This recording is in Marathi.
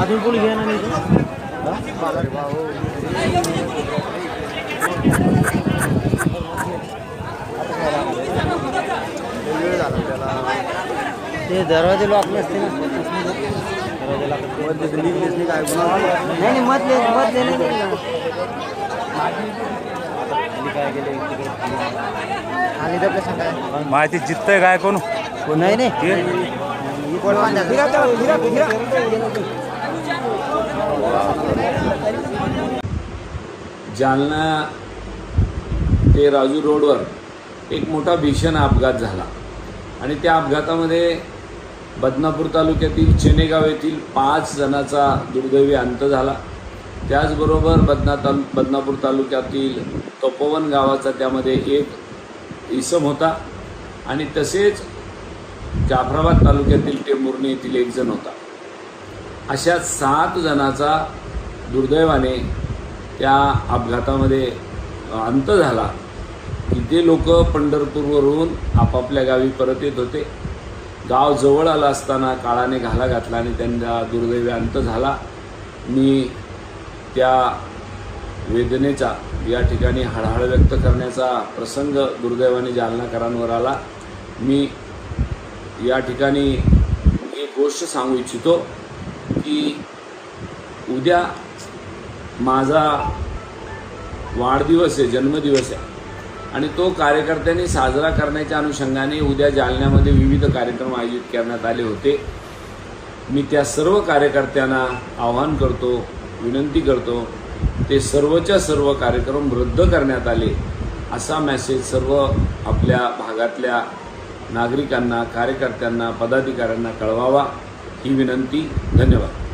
अजून कोणी घ्या नाही ते दरवाजे लॉक नसते ना, नाही मधले माहिती जिततंय काय कोण नाही नाही जालना ते राजूर रोडवर एक मोठा भीषण अपघात झाला आणि त्या अपघातामध्ये बदनापूर तालुक्यातील चेनेगाव येथील 5 जणांचा दुर्दैवी अंत झाला। त्याचबरोबर बदनापूर तालुक्यातील तपोवन गावाचा त्यामध्ये एक इसम होता आणि तसेच जाफराबाद तालुक्यातील टेंभुर्णी येथील एक जण होता। अशा 7 जणांचा दुर्दैवाने त्या अपघातामध्ये अंत झाला की ते लोक पंढरपूरवरून आपापल्या गावी परत येत होते। गाव जवळ आलं असताना काळाने घाला घातला आणि त्यांचा दुर्दैवी अंत झाला। मी त्या वेदनेचा या ठिकाणी हळहळ व्यक्त करण्याचा प्रसंग दुर्दैवाने जालनाकरांवर आला। मी या ठिकाणी एक गोष्ट सांगू इच्छितो की उद्या माझा वाढदिवस आहे, जन्मदिवस आहे आणि तो कार्यकर्त्यांनी साजरा करण्याच्या अनुषंगाने उद्या जालन्यामध्ये विविध कार्यक्रम आयोजित करण्यात आले होते। मी त्या सर्व कार्यकर्त्यांना आवाहन करतो, विनंती करतो ते सर्वच्या सर्व कार्यक्रम रद्द करण्यात आले असा मेसेज सर्व आपल्या भागातल्या नागरिकांना, कार्यकर्त्यांना, पदाधिकाऱ्यांना कळवावा ही विनंती। धन्यवाद।